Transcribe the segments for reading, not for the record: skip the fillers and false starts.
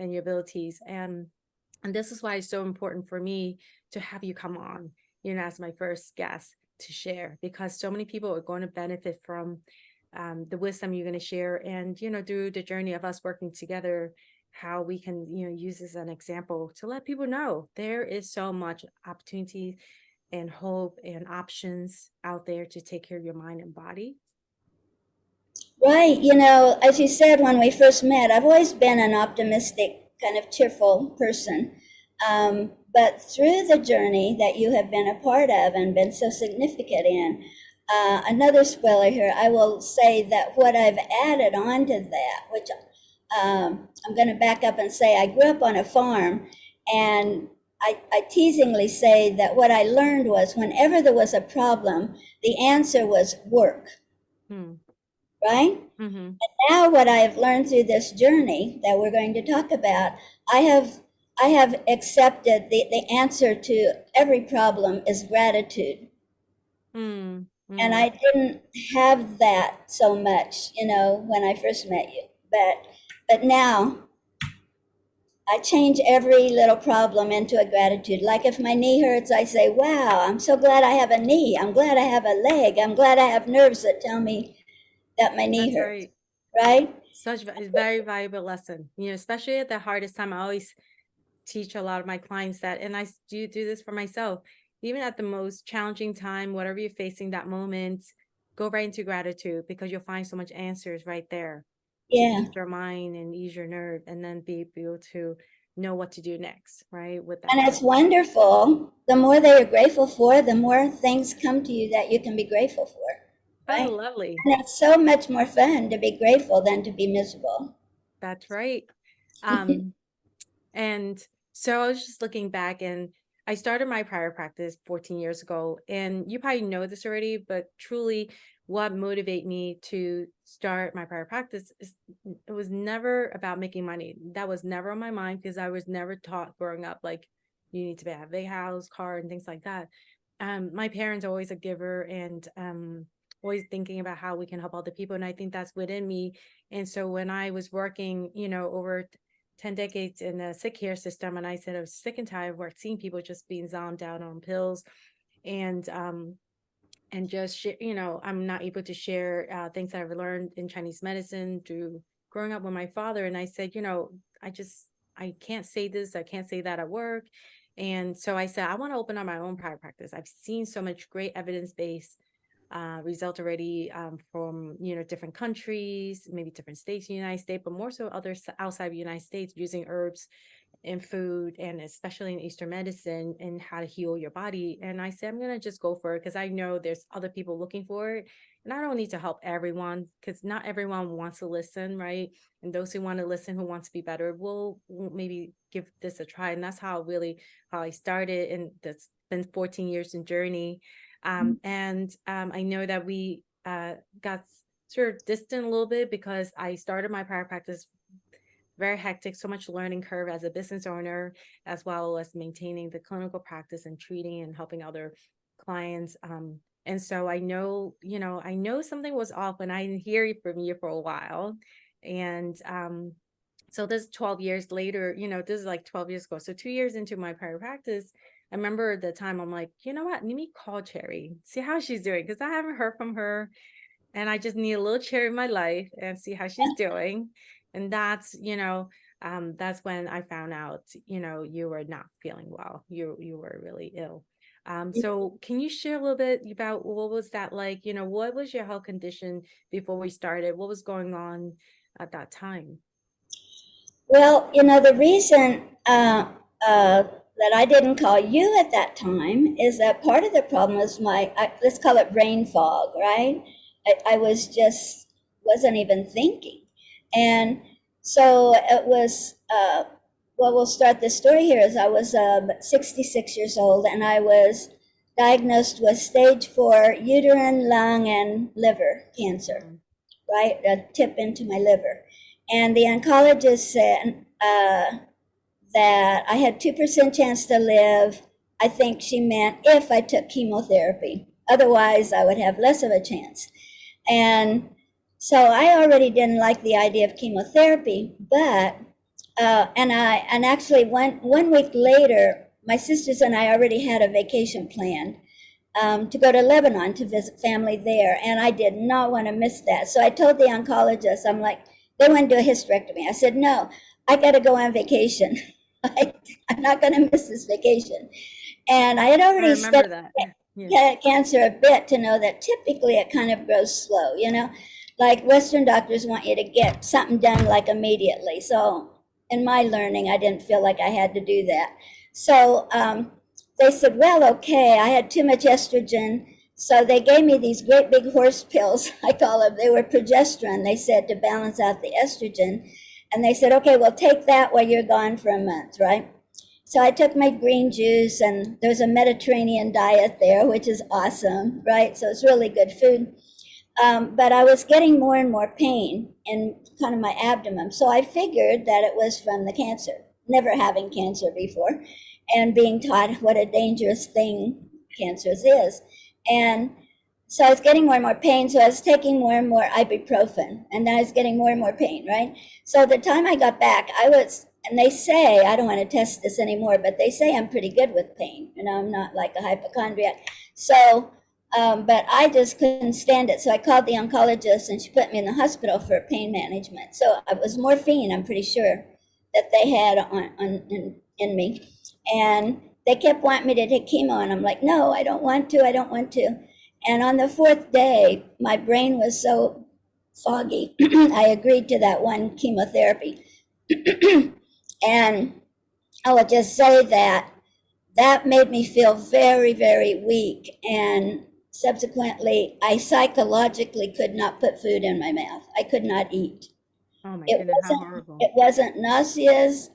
and your abilities. And this is why it's so important for me to have you come on, as my first guest to share, because so many people are going to benefit from the wisdom you're going to share. And, through the journey of us working together, how we can, use this as an example to let people know there is so much opportunity and hope and options out there to take care of your mind and body. Right. As you said when we first met, I've always been an optimistic, kind of cheerful person. But through the journey that you have been a part of and been so significant in, another spoiler here, I will say that what I've added on to that, which I'm going to back up and say I grew up on a farm, and I teasingly say that what I learned was whenever there was a problem, the answer was work. Right? Mm-hmm. And now what I have learned through this journey that we're going to talk about, I have accepted the answer to every problem is gratitude. Mm-hmm. And I didn't have that so much, when I first met you. But now I change every little problem into a gratitude. Like if my knee hurts, I say, wow, I'm so glad I have a knee. I'm glad I have a leg. I'm glad I have nerves that tell me that my knee hurts. Right? Such a very valuable lesson, especially at the hardest time. I always teach a lot of my clients that, and I do this for myself, even at the most challenging time, whatever you're facing that moment, go right into gratitude, because you'll find so much answers right there to ease your mind and ease your nerve, and then be able to know what to do next, right? With that. And it's wonderful. The more that you're grateful for, the more things come to you that you can be grateful for. Right? Oh, lovely. And it's so much more fun to be grateful than to be miserable. That's right. And so I was just looking back, and I started my prior practice 14 years ago. And you probably know this already, but truly what motivated me to start my prior practice is it was never about making money. That was never on my mind, because I was never taught growing up, like, you need to have a big house, car, and things like that. My parents are always a giver, and always thinking about how we can help other people. And I think that's within me. And so when I was working, over 10 decades in the sick care system, and I said I was sick and tired of seeing people just being zombed out on pills, and just I'm not able to share things that I've learned in Chinese medicine through growing up with my father. And I said, I can't say this, I can't say that at work. And so I said, I want to open up my own private practice. I've seen so much great evidence-based result already from different countries, maybe different states in the United States, but more so others outside of the United States, using herbs in food, and especially in Eastern medicine, and how to heal your body. And I said, I'm gonna just go for it, because I know there's other people looking for it, and I don't need to help everyone, because not everyone wants to listen, right? And those who want to listen, who want to be better, will maybe give this a try. And that's how I started, and that's been 14 years in journey. And I know that we got sort of distant a little bit, because I started my private practice very hectic, so much learning curve as a business owner, as well as maintaining the clinical practice and treating and helping other clients. And so I know something was off when I didn't hear from you for a while. And so this 12 years later, this is like 12 years ago. So 2 years into my private practice, I remember the time I'm like, you know what, let me call Cherry, see how she's doing, because I haven't heard from her. And I just need a little Cherry in my life and see how she's doing. And that's when I found out, you were not feeling well. You were really ill. So can you share a little bit about what was that like? What was your health condition before we started? What was going on at that time? Well, the reason that I didn't call you at that time is that part of the problem was let's call it brain fog, right? I wasn't even thinking. And so it was, well, we'll start the story here. As I was 66 years old, and I was diagnosed with stage 4 uterine, lung, and liver cancer, right? A tip into my liver. And the oncologist said that I had 2% chance to live. I think she meant if I took chemotherapy. Otherwise, I would have less of a chance. And so I already didn't like the idea of chemotherapy, but And actually one week later, my sisters and I already had a vacation planned to go to Lebanon to visit family there, and I did not want to miss that. So I told the oncologist, I'm like, they want to do a hysterectomy. I said, no, I got to go on vacation. I'm not going to miss this vacation. And I had I already remember studied that. Yeah. cancer a bit to know that typically it kind of grows slow, you know, like Western doctors want you to get something done like immediately. So in my learning, I didn't feel like I had to do that. So they said, well, okay, I had too much estrogen. So they gave me these great big horse pills, I call them. They were progesterone, they said, to balance out the estrogen. And they said, okay, well, take that while you're gone for a month, right? So I took my green juice, and there's a Mediterranean diet there, which is awesome, right? So it's really good food. But I was getting more and more pain in kind of my abdomen. So I figured that it was from the cancer, never having cancer before, and being taught what a dangerous thing cancer is. And so I was getting more and more pain. So I was taking more and more ibuprofen, and then I was getting more and more pain, right? So the time I got back, and they say, I don't want to test this anymore, but they say I'm pretty good with pain. You know, I'm not like a hypochondriac. So, but I just couldn't stand it. So I called the oncologist, and she put me in the hospital for pain management. So it was morphine, I'm pretty sure, that they had in me. And they kept wanting me to take chemo, and I'm like, no, I don't want to. I don't want to. And on the fourth day, my brain was so foggy, I agreed to that one chemotherapy. And I will just say that that made me feel very, very weak. And subsequently, I psychologically could not put food in my mouth. I could not eat. Oh my It goodness, how wasn't, horrible. it wasn't nauseous.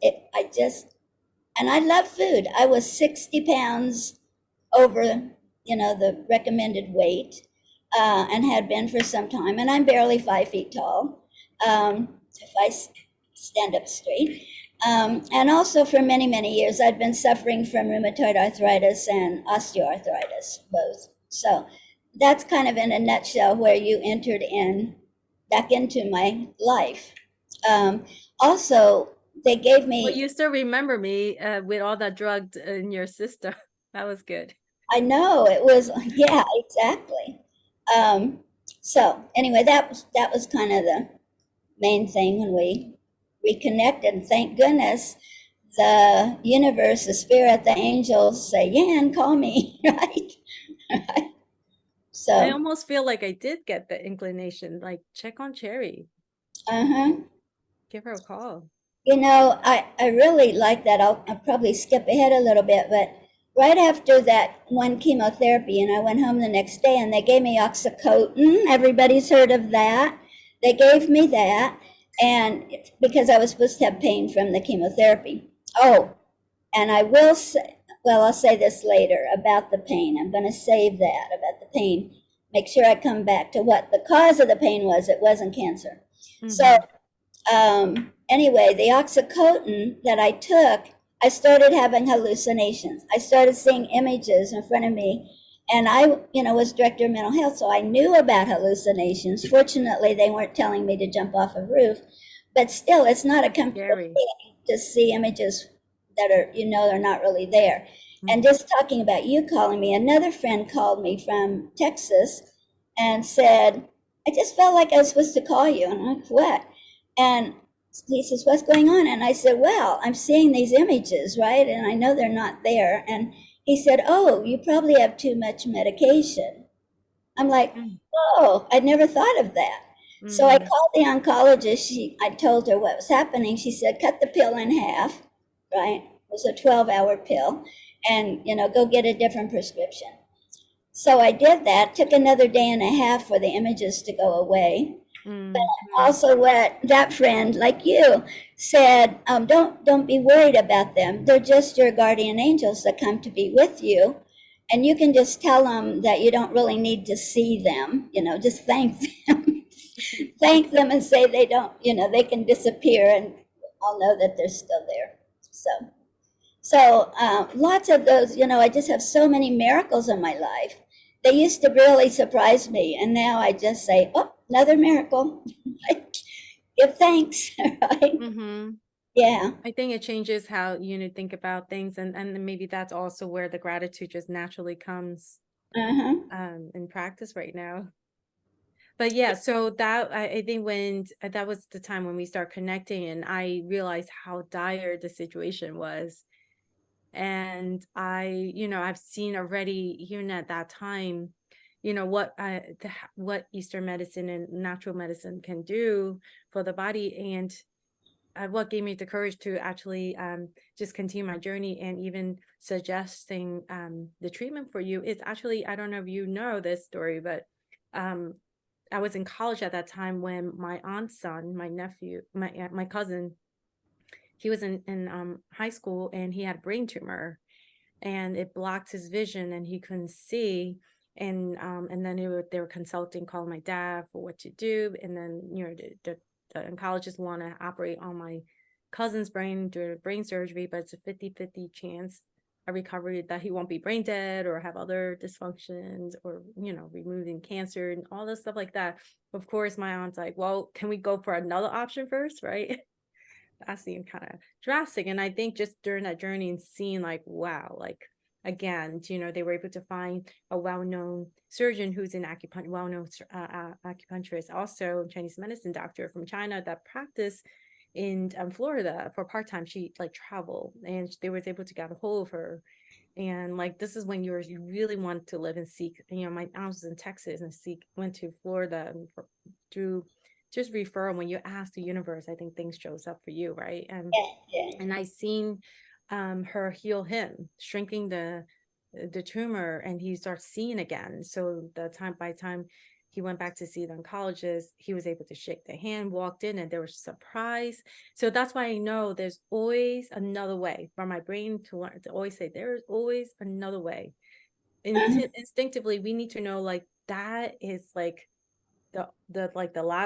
And I love food. I was 60 pounds over, you know, the recommended weight, and had been for some time. And I'm barely 5 feet tall, if I stand up straight. And also for many, many years, I'd been suffering from rheumatoid arthritis and osteoarthritis, both. So that's kind of in a nutshell where you entered in back into my life. Also, they gave Well, me, you still remember me with all that drug in your system. That was good. I know it was, yeah, exactly. Um, so anyway, that was kind of the main thing when we reconnected. And thank goodness the universe, the spirit, the angels say, Yan, call me, right? Right. I So, almost feel like I did get the inclination, like check on Cherry, uh-huh. give her a call. You know, I really like that. I'll probably skip ahead a little bit, but right after that one chemotherapy, and I went home the next day, and they gave me oxycodone. Everybody's heard of that. They gave me that, and because I was supposed to have pain from the chemotherapy. Oh, and I will say, well, I'll say this later about the pain. I'm going to save that about the pain. Make sure I come back to what the cause of the pain was. It wasn't cancer. So Hmm. anyway, the oxycodone that I took, I started having hallucinations. I started seeing images in front of me. And I, was director of mental health, so I knew about hallucinations. Fortunately, they weren't telling me to jump off a roof. But still, it's not a comfortable Scary. feeling to see images that are, they're not really there. And Hmm. just talking about you calling me, another friend called me from Texas and said, I just felt like I was supposed to call you. And I'm like, what? And he says, what's going on? And I said, well, I'm seeing these images, right? And I know they're not there. And he said, oh, you probably have too much medication. I'm like, oh, I'd never thought of that. So I Mm-hmm. called the oncologist. I told her what was happening. She said, cut the pill in half, right? It was a 12-hour pill, and, go get a different prescription. So I did that, took another day and a half for the images to go away. Mm-hmm. Also, what that friend like you said, don't be worried about them. They're just your guardian angels that come to be with you, and you can just tell them that you don't really need to see them. Just thank them, thank them, and say they don't. They can disappear, and I'll know that they're still there. So lots of those. I just have so many miracles in my life. They used to really surprise me, and now I just say, oh, another miracle. Give thanks, right? Mm-hmm. Yeah. I think it changes how think about things, and then maybe that's also where the gratitude just naturally comes Uh-huh. in practice right now. But yeah, so I think when that was the time when we start connecting, and I realized how dire the situation was. And I've seen already even at that time, what Eastern medicine and natural medicine can do for the body. And what gave me the courage to actually just continue my journey, and even suggesting the treatment for you is actually, I don't know if you know this story, but um, I was in college at that time when my aunt's son, my nephew, my cousin, he was in high school, and he had a brain tumor, and it blocked his vision, and he couldn't see. And then they were consulting, calling my dad for what to do. And then the oncologists want to operate on my cousin's brain, do a brain surgery, but it's a 50-50 chance a recovery, that he won't be brain dead or have other dysfunctions, or removing cancer and all this stuff like that. Of course, my aunt's like, well, can we go for another option first, right? That seemed kind of drastic. And I think just during that journey and seeing, like, wow, like, again, they were able to find a well-known surgeon who's an well-known acupuncturist, also Chinese medicine doctor from China, that practiced in Florida for part-time. She like travel, and they was able to get a hold of her. And like, this is when you really want to live and seek. My aunt was in Texas, and went to Florida, and through just referral, when you ask the universe, I think things shows up for you, right? and Yeah. Yeah. and I seen her heal him, shrinking the tumor, and he starts seeing again. So by time he went back to see the oncologist, he was able to shake the hand, walked in, and they were surprised. So that's why I know there's always another way for my brain to learn, to always say there's always another way. Uh-huh. Instinctively, we need to know, like, that is like the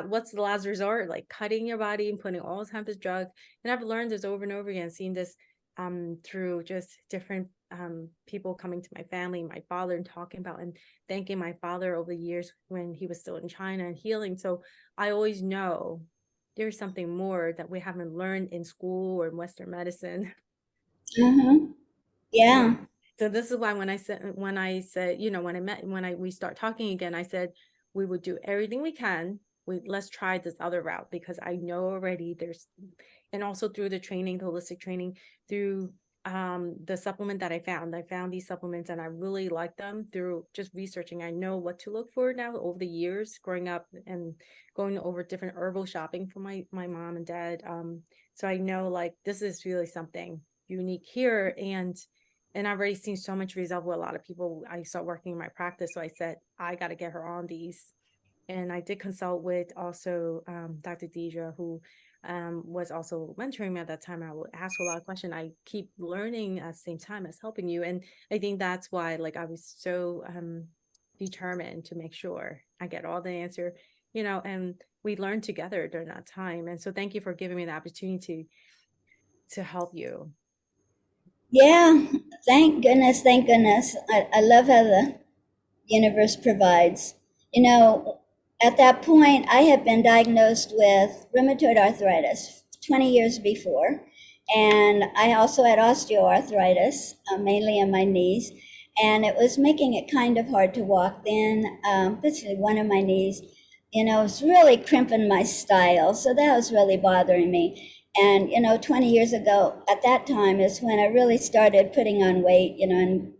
what's the last resort, like cutting your body and putting all kinds of drugs. And I've learned this over and over again, seeing this through just different people coming to my family, my father, and talking about and thanking my father over the years when he was still in China and healing. So I always know there's something more that we haven't learned in school or in Western medicine. Uh-huh. Yeah. Yeah. So this is why when I said, when we start talking again, I said we would do everything we can. Let's try this other route, because I know already and also through the training, the holistic training, through the supplement that I found these supplements, and I really like them through just researching. I know what to look for now over the years growing up and going over different herbal shopping for my mom and dad. So I know, like, this is really something unique here. And I've already seen so much result with a lot of people. I start working in my practice, so I said I got to get her on these. And I did consult with also Dr. Deidre, who was also mentoring me at that time. I would ask a lot of questions. I keep learning at the same time as helping you, and I think that's why, like, I was so determined to make sure I get all the answer, and we learned together during that time. And so, thank you for giving me the opportunity to help you. Yeah. Thank goodness. Thank goodness. I love how the universe provides. You know, at that point, I had been diagnosed with rheumatoid arthritis 20 years before. And I also had osteoarthritis, mainly in my knees. And it was making it kind of hard to walk. Then, basically, one of my knees, was really crimping my style. So that was really bothering me. And, 20 years ago, at that time, is when I really started putting on weight, and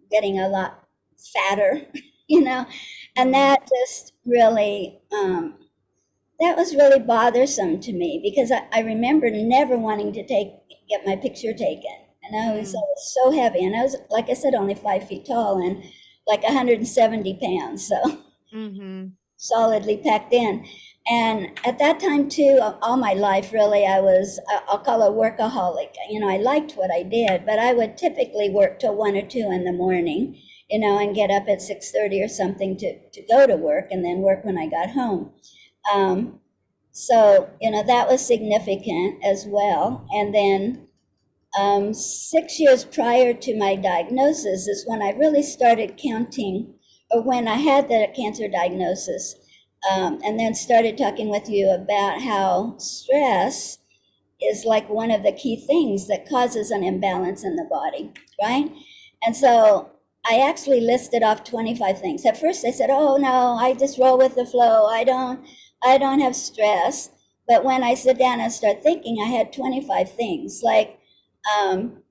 getting a lot fatter, you know, and Mm, that was really bothersome to me because I remember never wanting to get my picture taken. And I mm, was so heavy. And I was, like I said, only 5 feet tall and like 170 pounds. So mm-hmm, solidly packed in. And at that time, too, all my life, really, I'll call it workaholic. I liked what I did, but I would typically work till 1 or 2 in the morning, and get up at 6:30 or something to go to work and then work when I got home. Um, so, that was significant as well. And then 6 years prior to my diagnosis is when I really started counting, or when I had the cancer diagnosis, and then started talking with you about how stress is like one of the key things that causes an imbalance in the body, right? And so I actually listed off 25 things. At first I said, "Oh no, I just roll with the flow. I don't have stress." But when I sit down and start thinking, I had 25 things. Like um,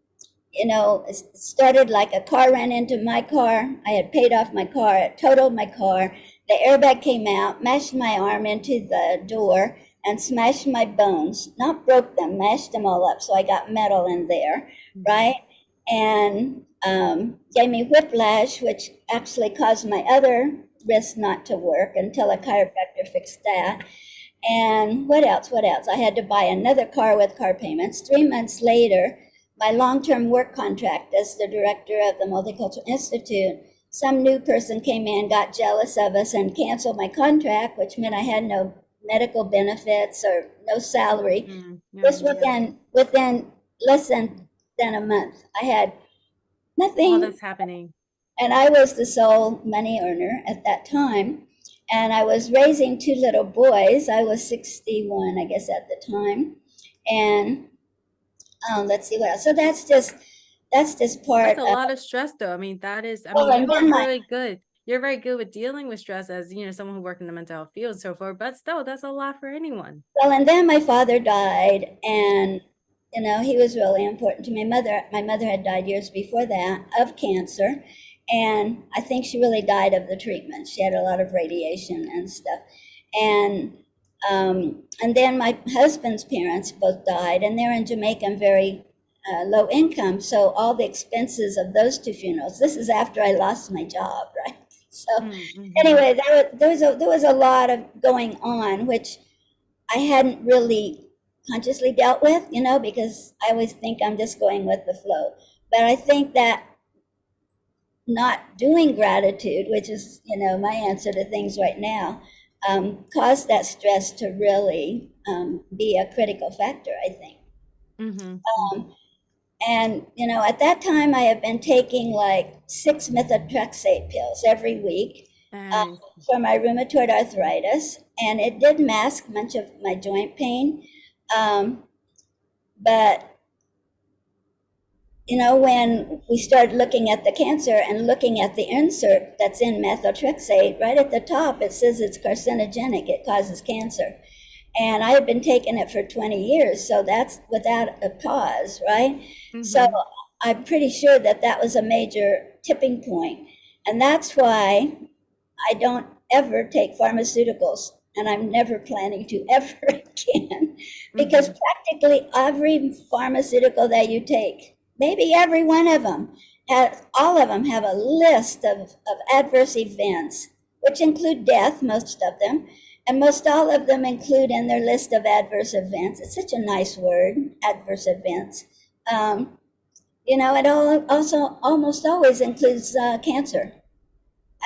it started like a car ran into my car. I had paid off my car, it totaled my car. The airbag came out, mashed my arm into the door, and smashed my bones. Not broke them, mashed them all up. So I got metal in there, Mhm. right? And gave me whiplash, which actually caused my other wrist not to work until a chiropractor fixed that. And what else? What else? I had to buy another car with car payments. 3 months later, my long term work contract as the director of the Multicultural Institute, some new person came in, got jealous of us, and canceled my contract, which meant I had no medical benefits or no salary. No, Just yeah. within less than a month, I had All nothing, that's happening. and I was the sole money earner at that time. And I was raising two little boys. I was 61, I guess, at the time. And let's see what else. So that's just part That's a of. lot of stress though. I mean, that is, I Oh, mean, and you are then my really good. You're very good with dealing with stress as, someone who worked in the mental health field and so forth, but still, that's a lot for anyone. well, and then my father died, and he was really important to me. My mother had died years before that of cancer, and I think she really died of the treatment. She had a lot of radiation and stuff, and then my husband's parents both died, and they're in Jamaica and very low income. So all the expenses of those two funerals. This is after I lost my job, right? So Mm-hmm. anyway, there was a lot of going on, which I hadn't really consciously dealt with, because I always think I'm just going with the flow. But I think that not doing gratitude, which is, my answer to things right now, caused that stress to really be a critical factor, I think. Mm-hmm. Mm-hmm. And, at that time, I had been taking like 6 methotrexate pills every week uh, And for my rheumatoid arthritis, and it did mask much of my joint pain. Um, but when we started looking at the cancer and looking at the insert that's in methotrexate, right at the top it says it's carcinogenic, it causes cancer. And I had been taking it for 20 years, so that's without a cause, right? So mm-hmm. I'm pretty sure that that was a major tipping point. And that's why I don't ever take pharmaceuticals, and I'm never planning to ever again, because Mm-hmm. practically every pharmaceutical that you take, maybe every one of them, all of them have a list of adverse events, which include death, most of them, and most all of them include in their list of adverse events. It's such a nice word, adverse events. Um, it also almost always includes cancer.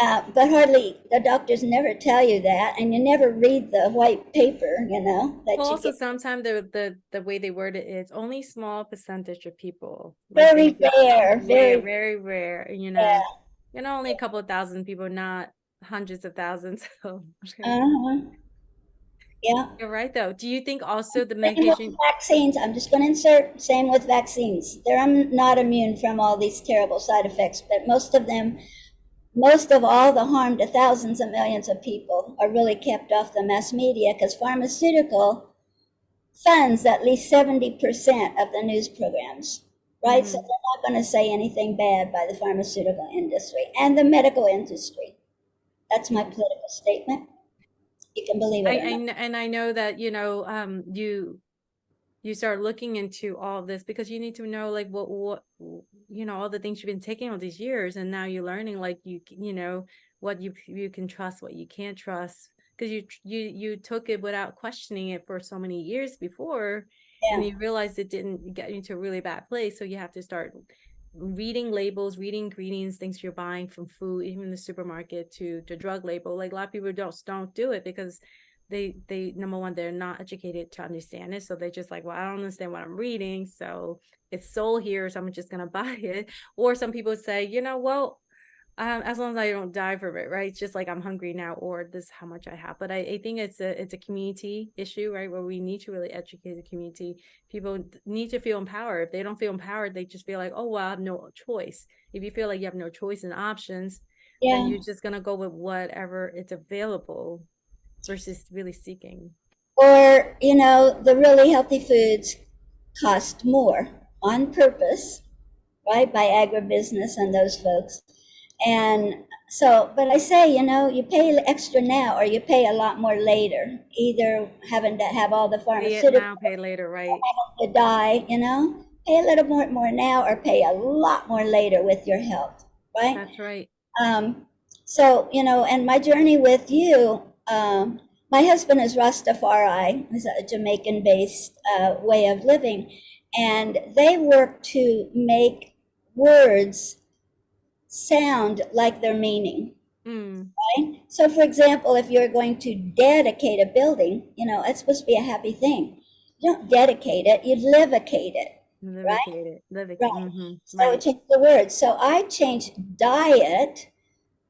But hardly the doctors never tell you that, and you never read the white paper, Well, that you also get. sometimes the way they word it is only small percentage of people. Like they Very just rare, rare, very very rare, rare. only a couple of thousand people, not hundreds of thousands. So Uh-huh. Yeah. you're right though. Do you think also the Same with medication? vaccines. I'm just going to insert. Same with vaccines. They're not immune from all these terrible side effects, but most of all the harm to thousands of millions of people are really kept off the mass media because pharmaceutical funds at least 70% of the news programs, right? So Mhm. they're not going to say anything bad by the pharmaceutical industry and the medical industry. That's my political statement. You can believe it or not. And I know that you start looking into all of this because you need to know like all the things you've been taking all these years, and now you're learning like what you can trust, what you can't trust, because you took it without questioning it for so many years before, and Yeah, you realized it didn't get you into a really bad place, so you have to start reading labels, reading ingredients, things you're buying from food, even the supermarket, to the drug label. Like a lot of people don't do it because they number one, they're not educated to understand it, so they just like, well, I don't understand what I'm reading, so it's sold here, so I'm just gonna buy it. Or some people say, well, As long as I don't die from it, right? It's just like I'm hungry now, or this is how much I have. But I think it's a community issue, right? Where we need to really educate the community. People need to feel empowered. If they don't feel empowered, they just feel like, oh well, I have no choice. If you feel like you have no choice and options, then Yeah. you're just gonna go with whatever it's available versus really seeking. Or, you know, the really healthy foods cost more on purpose, right, by agribusiness and those folks. And so, but I say, you know, you pay extra now or you pay a lot more later, either having to have all the Pay it pharmaceuticals now, pay later, right? to die, you know, pay a little more now or pay a lot more later with your health, right? That's right. Um, so, you know, and my journey with you, my husband is Rastafari, is a Jamaican based way of living, and they work to make words sound like their meaning. Mm, Right? So, for example, if you're going to dedicate a building, you know, it's supposed to be a happy thing. You don't dedicate it, you livicate it, right? livicate Right. So right, change the word. So I changed diet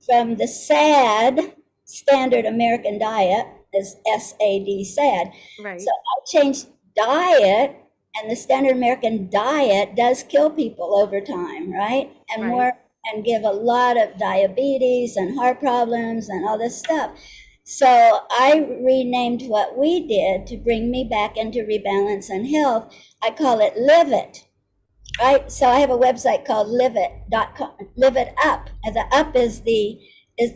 from the SAD, standard American diet, is SAD, SAD. So right, I changed diet, and the standard American diet does kill people over time, right? And right. more, and give a lot of diabetes and heart problems and all this stuff. So I renamed what we did to bring me back into rebalance and health. I call it Live It, right? So I have a website called liveit.com, live it up. And the up is the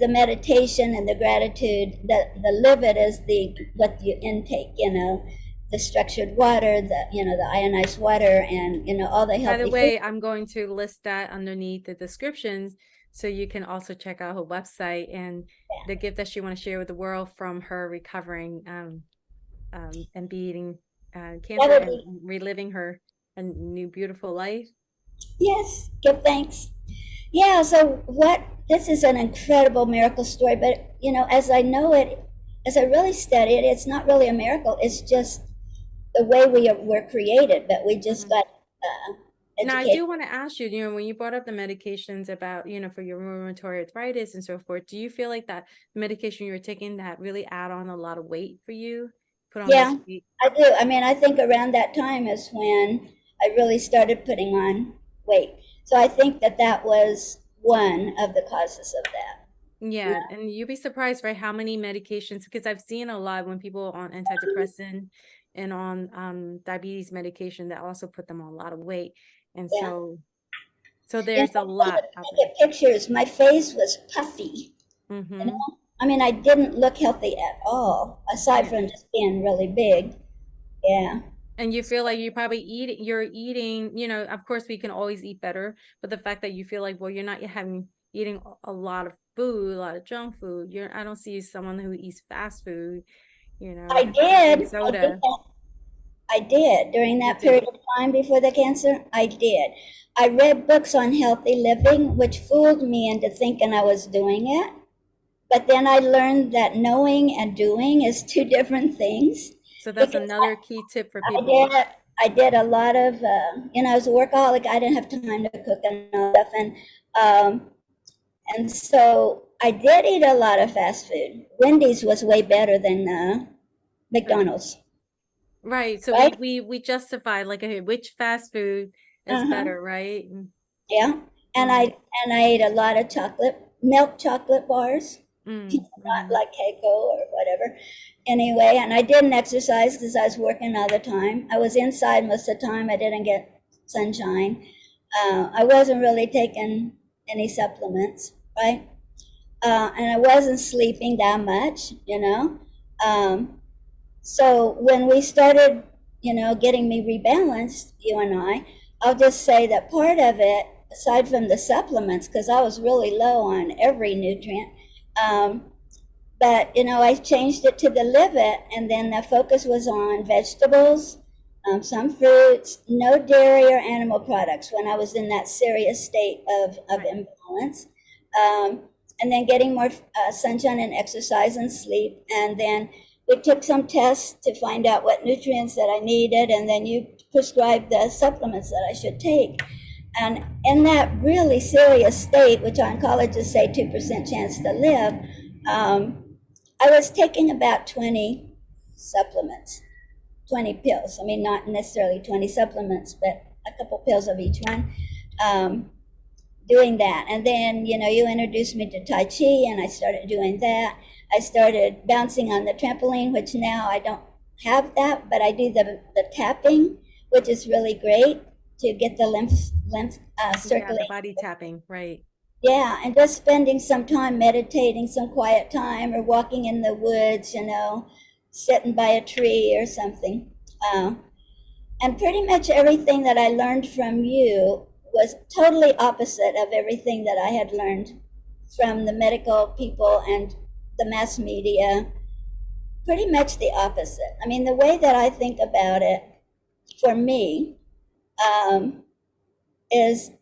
meditation and the gratitude. The live it is the what you intake, you know, the structured water, the you know, the ionized water, and you know, all the By the healthy food. way, I'm going to list that underneath the descriptions so you can also check out her website and the gift that she want to share with the world from her recovering and beating That cancer would and be, reliving her a new beautiful life. yes, give thanks. Yeah, so what this is an incredible miracle story, but you know, as I know it, as I really study it, it's not really a miracle. It's just the way were created, but we just Mhm. got Now, I educated. do want to ask you, when you brought up the medications about, for your rheumatoid arthritis and so forth, do you feel like that medication you were taking that really add on a lot of weight for you? Put on less Yeah, weight? I do. I mean, I think around that time is when I really started putting on weight. So I think that that was one of the causes of that. Yeah, and you'd be surprised, right, how many medications, because I've seen a lot when people are on antidepressant and on diabetes medication that also put them on a lot of weight. And Yeah. so You know, there's a look lot out there. at pictures. My face was puffy. You Mm-hmm. know, I mean, I didn't look healthy at all, aside Yeah. from just being really big. Yeah. And you feel like you're eating, of course we can always eat better, but the fact that you feel like, well, you're not eating a lot of food, a lot of junk food. I don't see someone who eats fast food, I drinking did. I did soda. that. I did during You that did. period of time before the cancer. I did. I read books on healthy living, which fooled me into thinking I was doing it. But then I learned that knowing and doing is two different things. So that's Because another key tip for I people. did, I did a lot of, you know, I was a workaholic. I didn't have time to cook and all that stuff, and so I did eat a lot of fast food. Wendy's was way better than Food. McDonald's, Right. So right? we justify like, okay, which fast food is Uh huh. better, right? Yeah, and Mm, I ate a lot of milk chocolate bars, not mm-hmm. like Keiko or whatever. Anyway, and I didn't exercise because I was working all the time. I was inside most of the time. I didn't get sunshine. I wasn't really taking any supplements, right? And I wasn't sleeping that much, you know. Um, so when we started, you know, getting me rebalanced, you and I'll just say that part of it, aside from the supplements, because I was really low on every nutrient, um, but you know, I changed it to the live it, and then the focus was on vegetables, some fruits, no dairy or animal products when I was in that serious state of Right. imbalance. Um, and then getting more sunshine and exercise and sleep. And then we took some tests to find out what nutrients that I needed, and then you prescribed the supplements that I should take. And in that really serious state, which oncologists say 2% chance to live, I was taking about 20 supplements, 20 pills. I mean, not necessarily 20 supplements, but a couple pills of each one. Doing that. And then, you introduced me to Tai Chi, and I started doing that. I started bouncing on the trampoline, which now I don't have that, but I do the tapping, which is really great to get the lymph Yeah, the circulating. body tapping, right. Yeah, and just spending some time meditating, some quiet time, or walking in the woods, sitting by a tree or something. Uh, and pretty much everything that I learned from you was totally opposite of everything that I had learned from the medical people and the mass media. Pretty much the opposite. I mean, the way that I think about it, for me, um, is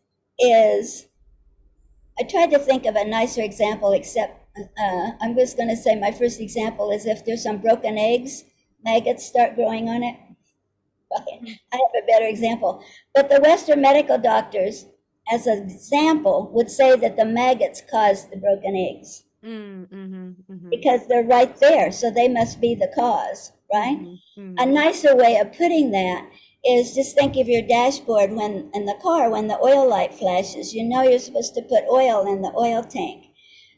I tried to think of a nicer example, except I'm just going to say my first example is if there's some broken eggs, maggots start growing on it. Mm, I have a better example. But the Western medical doctors, as an example, would say that the maggots caused the broken eggs mm-hmm. because they're right there, so they must be the cause, right? Mm-hmm. A Mm-hmm. nicer way of putting that is just think of your dashboard when in the car when the oil light flashes. You know you're supposed to put oil in the oil tank.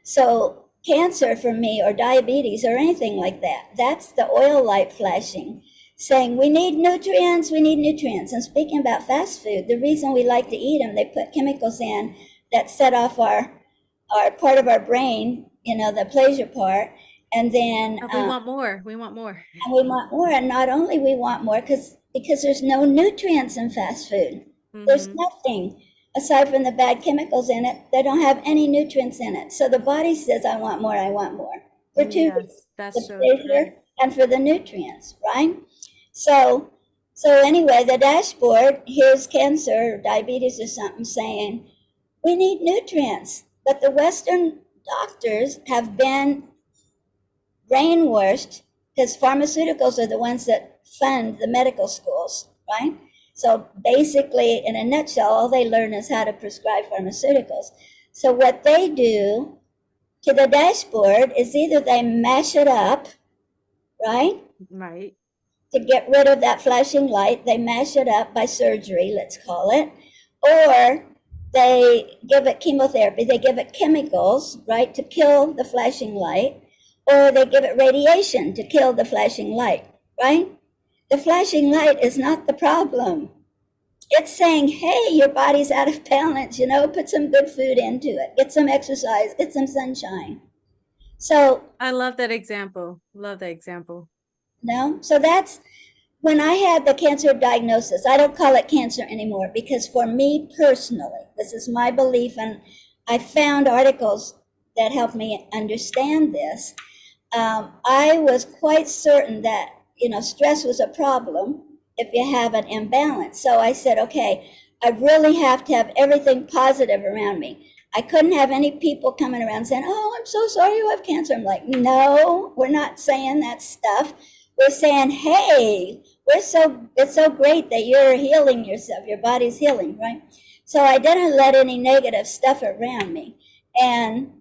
So cancer for me, or diabetes, or anything like that, that's the oil light flashing, saying we need nutrients, we need nutrients. And speaking about fast food, the reason we like to eat them, they put chemicals in that set off our part of our brain, the pleasure part, and then But we want more. We want more. and we want more. And not only we want more, because there's no nutrients in fast food. There's Mm-hmm. nothing aside from the bad chemicals in it. They don't have any nutrients in it. So the body says, I want more, I want more. For two reasons: Yes, that's the so true. pleasure and for the nutrients, right? So so anyway, the dashboard, here's cancer or diabetes or something saying, we need nutrients. But the Western doctors have been brainwashed because pharmaceuticals are the ones that fund the medical schools, right? So basically, in a nutshell, all they learn is how to prescribe pharmaceuticals. So what they do to the dashboard is either they mash it up, right, Right. to get rid of that flashing light, they mash it up by surgery, let's call it, or they give it chemotherapy, they give it chemicals, right, to kill the flashing light, or they give it radiation to kill the flashing light, right? The flashing light is not the problem. It's saying, hey, your body's out of balance, put some good food into it, get some exercise, get some sunshine. So, I love that example. Love that example. so that's when I had the cancer diagnosis. I don't call it cancer anymore because for me personally, this is my belief, and I found articles that helped me understand this. I was quite certain that stress was a problem if you have an imbalance. So I said, okay, I really have to have everything positive around me. I couldn't have any people coming around saying, "Oh, I'm so sorry you have cancer." I'm like, no, we're not saying that stuff. We're saying, hey, it's so great that you're healing yourself. Your body's healing, right? So I didn't let any negative stuff around me, and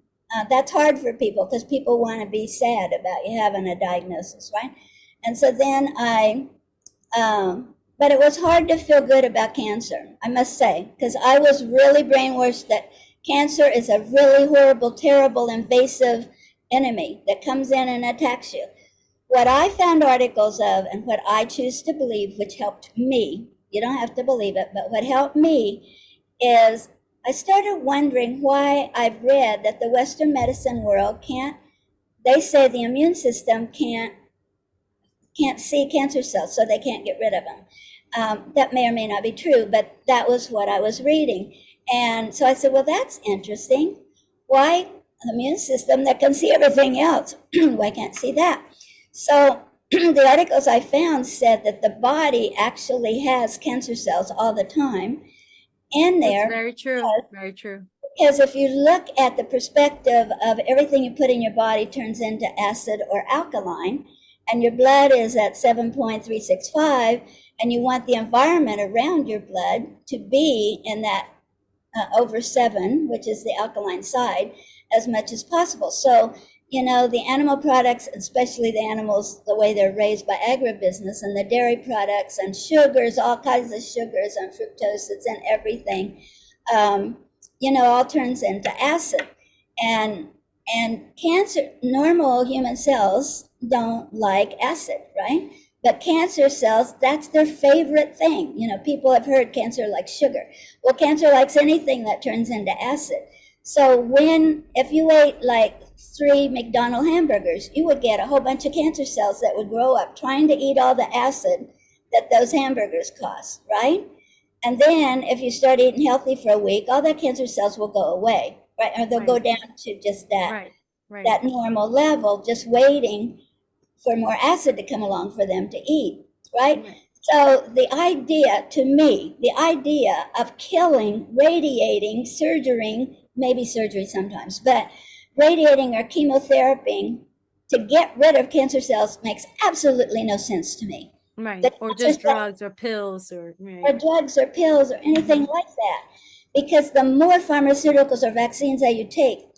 that's hard for people because people want to be sad about you having a diagnosis, right? And so then but it was hard to feel good about cancer, I must say, because I was really brainwashed that cancer is a really horrible, terrible, invasive enemy that comes in and attacks you. What I found articles of and what I choose to believe, which helped me, you don't have to believe it, but what helped me is I started wondering why I've read that the Western medicine world can't, they say the immune system can't see cancer cells, so they can't get rid of them. That may or may not be true, but that was what I was reading. And so I said, well, that's interesting. Why the immune system that can see everything else? Why can't see that? So the articles I found said that the body actually has cancer cells all the time in It's there, very true. Very true. because if you look at the perspective of everything you put in your body turns into acid or alkaline, and your blood is at 7.365, and you want the environment around your blood to be in that over 7, which is the alkaline side, as much as possible. So, the animal products, especially the animals, the way they're raised by agribusiness, and the dairy products and sugars, all kinds of sugars and fructoses and everything, all turns into acid. And cancer, normal human cells don't like acid, right? But cancer cells, that's their favorite thing. People have heard cancer likes sugar. Well, cancer likes anything that turns into acid. So if you ate like 3 McDonald's hamburgers, you would get a whole bunch of cancer cells that would grow up trying to eat all the acid that those hamburgers cost, right? And then if you start eating healthy for a week, all the cancer cells will go away, right? Or they'll go Right. down to just that Right. Right. that normal level, just waiting for more acid to come along for them to eat, right? Right. So the idea of killing, radiating, surgery, maybe surgery sometimes, but radiating or chemotherapy to get rid of cancer cells makes absolutely no sense to me. The Right. Or cancer just cells drugs or pills or or right. drugs or pills or anything Hmm. like that. Because the more pharmaceuticals or vaccines that you take,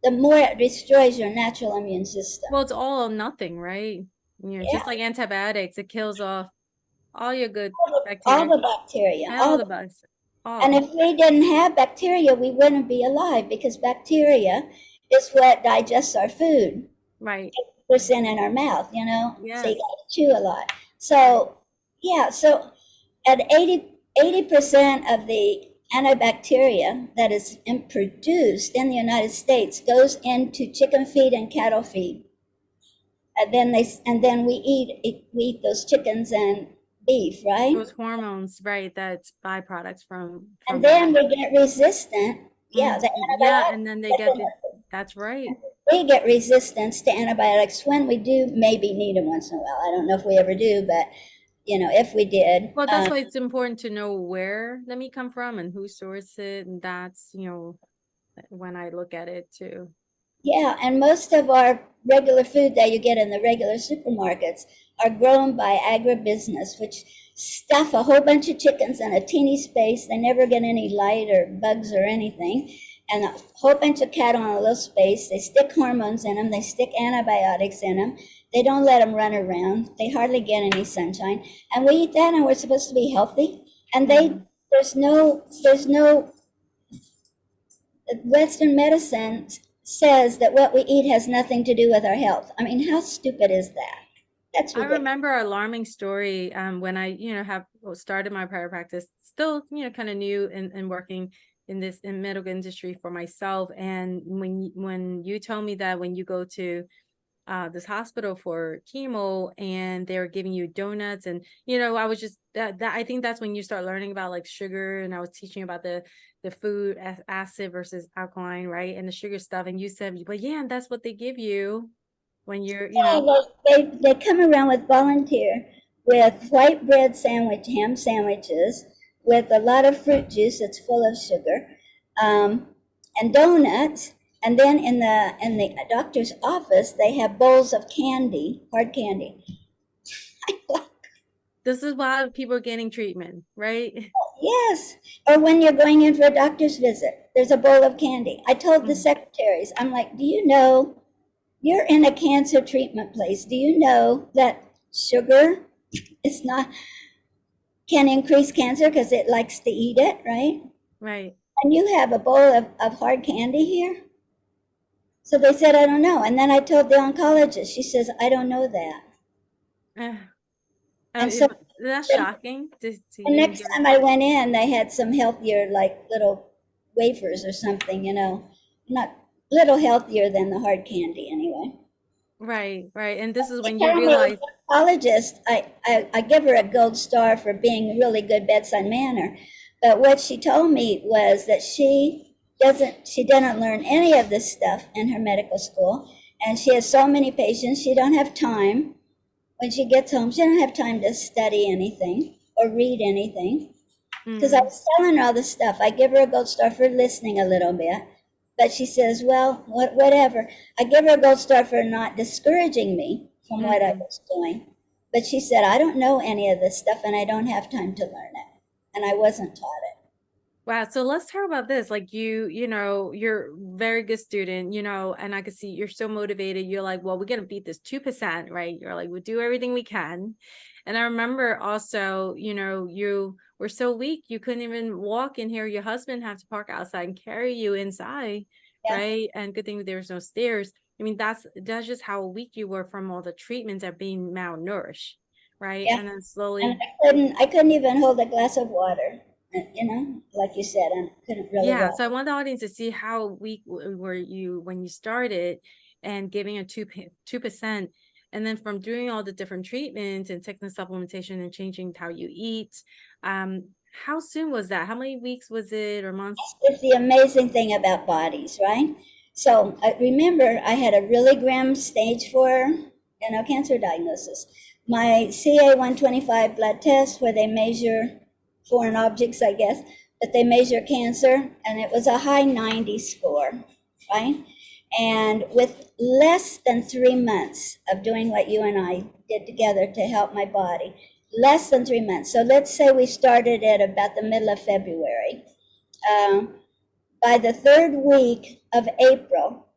the more it destroys your natural immune system. Well, it's all or nothing, right? Yeah, Just like antibiotics, it kills off all your good all bacteria the bacteria, and all all the the, bugs. and All. if we didn't have bacteria, we wouldn't be alive because bacteria is what digests our food. Right. Percent in our mouth, so you Yes. gotta chew a lot. Right. So yeah, so at 80% of the antibacteria that is produced in the United States goes into chicken feed and cattle feed. And then we eat those chickens and beef, right? Those hormones, right? That's byproducts from And that. then we get resistant. Yeah, the Yeah, and then they get this. antibiotics. That's right. We get resistance to antibiotics when we do maybe need them once in a while. I don't know if we ever do, but if we did, Well, that's why it's important to know where the meat come from and who sourced it, and that's when I look at it too. yeah, and most of our regular food that you get in the regular supermarkets are grown by agribusiness, which stuff a whole bunch of chickens in a teeny space. They never get any light or bugs or anything. And a whole bunch of cattle in a little space. They stick hormones in them, they stick antibiotics in them. They don't let them run around. They hardly get any sunshine. And we eat that and we're supposed to be healthy. And Hmm. there's no Western medicine says that what we eat has nothing to do with our health. I mean, how stupid is that? That's I ridiculous. remember an alarming story when I, have started my prior practice, still, kind of new and working in this in medical industry for myself. And when you told me that when you go to this hospital for chemo and they're giving you donuts and I was just that I think that's when you start learning about like sugar, and I was teaching about the food acid versus alkaline, right, and the sugar stuff, and you said, but yeah, and that's what they give you when you're Yeah, well, they come around with volunteer with white bread sandwich, ham sandwiches, with a lot of fruit juice that's full of sugar, um, and donuts. And then in the doctor's office, they have bowls of candy, hard candy. this is why people are getting treatment, right? Yes. Or when you're going in for a doctor's visit, there's a bowl of candy. I told the Mm. secretaries, I'm like, do you know you're in a cancer treatment place? Do you know that sugar is not can increase cancer because it likes to eat it, right? Right. And you have a bowl of hard candy here? So they said, I don't know. And then I told the oncologist, she says, I don't know that. Uh, And so that's the, shocking to the even next get. time I went in, they had some healthier, like little wafers or something, not little healthier than the hard candy anyway. Right, right, and this is She when you told me, realize. the oncologist, I give her a gold star for being a really good bedside manner. But what she told me was that she didn't learn any of this stuff in her medical school. And she has so many patients, she don't have time. When she gets home, she don't have time to study anything or read anything. Because I Mm, was telling her all this stuff. I give her a gold star for listening a little bit. But she says, well, whatever. I give her a gold star for not discouraging me from what I mm. was doing. But she said, I don't know any of this stuff and I don't have time to learn it. And I wasn't taught it. Wow, so let's talk about this. Like you're a very good student, and I can see you're so motivated. You're like, well, we're gonna beat this 2%, right? You're like, we'll do everything we can. And I remember also, you were so weak you couldn't even walk in here. Your husband had to park outside and carry you inside, Yeah, right? And good thing there was no stairs. I mean, that's just how weak you were from all the treatments of being malnourished, right? yeah. And then And slowly. I couldn't even hold a glass of water. Like you said, I couldn't really Yeah, walk. so I want the audience to see how weak were you when you started and giving a 2%, and then from doing all the different treatments and taking the supplementation and changing how you eat. How soon was that? How many weeks was it or months? It's the amazing thing about bodies, right? So I remember I had a really grim stage 4, cancer diagnosis. My CA 125 blood test, where they measure foreign objects, I guess, but they measure cancer, and it was a high 90 score, right? And with less than 3 months of doing what you and I did together to help my body, less than 3 months. So let's say we started at about the middle of February. Um, by the third week of April,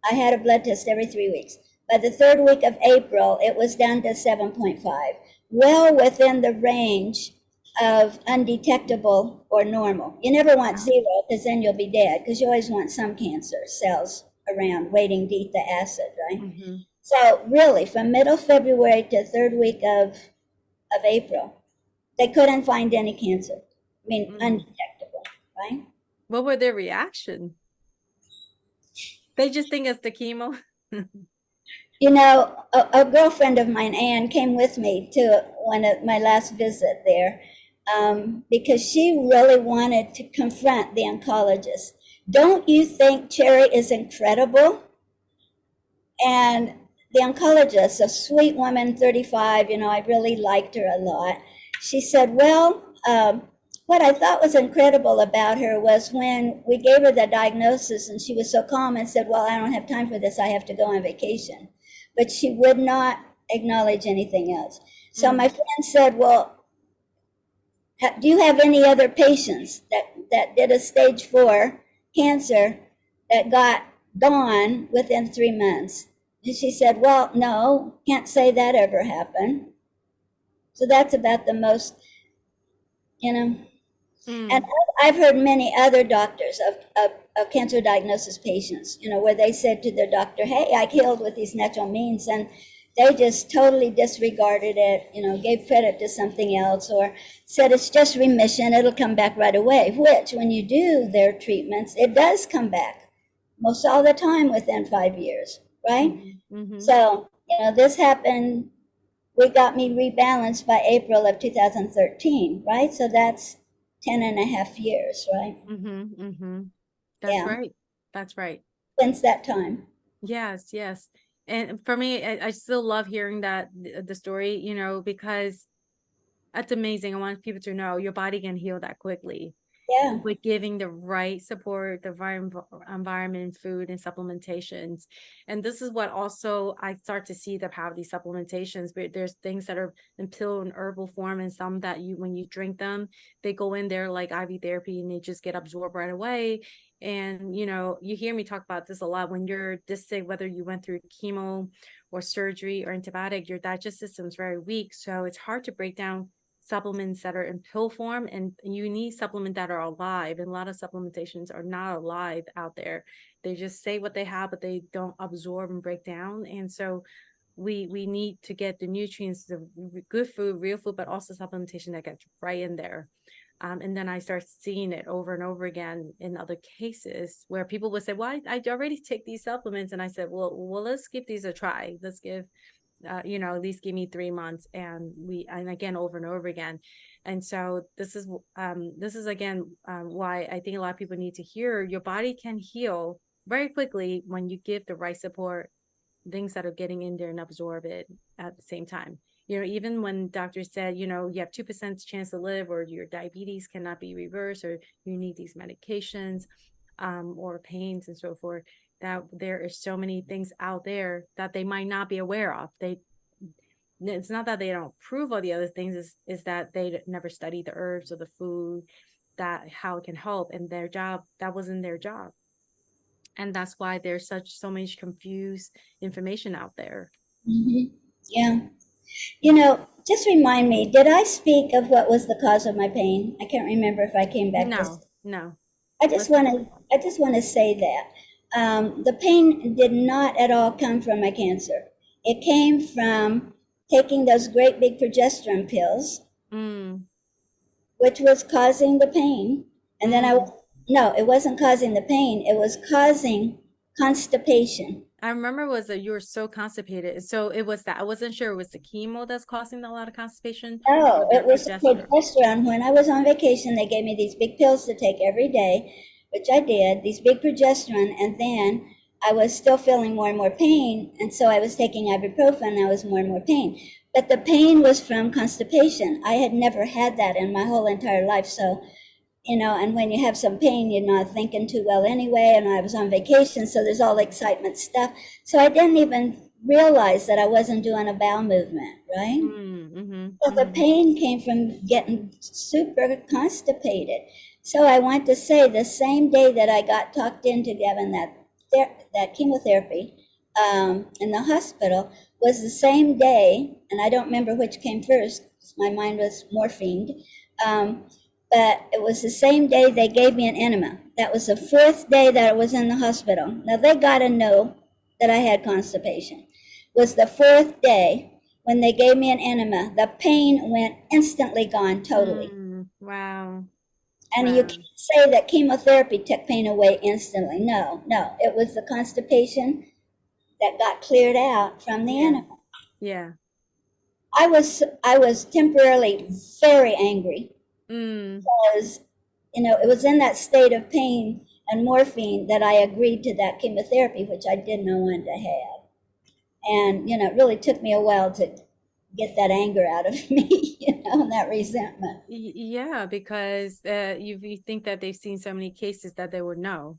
I had a blood test every 3 weeks. By the third week of April, it was down to 7.5, well within the range of undetectable or normal. You never want Wow. 0 because then you'll be dead, because you always want some cancer cells around waiting to eat the acid, right? Mm-hmm. So really, from middle February to third week of April, they couldn't find any cancer. I mean, Mm. undetectable, right? What were their reaction? They just think it's the chemo. A girlfriend of mine, Anne, came with me to one of my last visit there, because she really wanted to confront the oncologist. Don't you think Cherry is incredible? And the oncologist, a sweet woman, 35, I really liked her a lot. She said, well, what I thought was incredible about her was when we gave her the diagnosis and she was so calm and said, well, I don't have time for this. I have to go on vacation. But she would not acknowledge anything else. So my Mm. friend said, well, do you have any other patients that did a stage 4 cancer that got gone within 3 months? And she said, well, no, can't say that ever happened. So that's about the most, you know. And Mm. I've heard many other doctors of cancer diagnosis patients, where they said to their doctor, hey, I healed with these natural means. And they just totally disregarded it, gave credit to something else, or said it's just remission, it'll come back right away, which when you do their treatments, it does come back most all the time within 5 years, right? Mm-hmm. Mm-hmm. So, this happened, we got me rebalanced by April of 2013, right? So that's 10 and a half years, right? Mm-hmm. Mm-hmm. That's Yeah, right. That's right. since that time. Yes, yes. And for me, I still love hearing that the story, because that's amazing. I want people to know your body can heal that quickly Yeah, with giving the right support, the right environment, food, and supplementations. And this is what also I start to see the power of these supplementations. But there's things that are in pill and herbal form, and some that when you drink them, they go in there like IV therapy and they just get absorbed right away. And you hear me talk about this a lot. When you're this sick, whether you went through chemo or surgery or antibiotic, your digestive system is very weak. So it's hard to break down supplements that are in pill form, and you need supplements that are alive, and a lot of supplementations are not alive out there. They just say what they have, but they don't absorb and break down. And so we need to get the nutrients, the good food, real food, but also supplementation that gets right in there. And then I start seeing it over and over again in other cases where people would say, well, I already take these supplements. And I said, well, let's give these a try. Let's give at least give me 3 months, and again over and over again. And so this is again why I think a lot of people need to hear your body can heal very quickly when you give the right support, things that are getting in there and absorb it at the same time. Even when doctors said, you have 2% chance to live, or your diabetes cannot be reversed, or you need these medications, or pains and so forth, that there are so many things out there that they might not be aware of. It's not that they don't prove all the other things, is that they never study the herbs or the food, that how it can help, and their job, that wasn't their job. And that's why there's so much confused information out there. Mhm. Yeah. You know, just remind me, did I speak of what was the cause of my pain? I can't remember if I came back this. No, no. I just Let's. want to, I just want to say that the pain did not at all come from my cancer. It came from taking those great big progesterone pills, Mm, which was causing the pain. And then mm. no, it wasn't causing the pain. It was causing constipation. I remember was that you were so constipated. So it was that I wasn't sure it was the chemo that's causing a lot of constipation or No, the it was progesterone. progesterone. When I was on vacation, they gave me these big pills to take every day, which I did, these big progesterone, and then I was still feeling more and more pain, and so I was taking ibuprofen, and I was more and more pain. But the pain was from constipation. I had never had that in my whole entire life, so and when you have some pain, you're not thinking too well anyway. And I was on vacation, so there's all excitement stuff. So I didn't even realize that I wasn't doing a bowel movement, right? Mm, mm-hmm, So the mm-hmm. pain came from getting super constipated. So I want to say the same day that I got talked into having that chemotherapy in the hospital was the same day, and I don't remember which came first. 'Cause my mind was morphined. Um, but it was the same day they gave me an enema. That was the fourth day that I was in the hospital. Now they got to know that I had constipation. It was the fourth day when they gave me an enema. The pain went instantly gone totally. Wow. And you can't Wow. say that chemotherapy took pain away instantly. No, no. It was the constipation that got cleared out from the Yeah. enema. Yeah. I was temporarily very angry Mm. because it was in that state of pain and morphine that I agreed to that chemotherapy, which I did not want to have. And it really took me a while to get that anger out of me, and that resentment. Yeah, because you think that they've seen so many cases that they would know.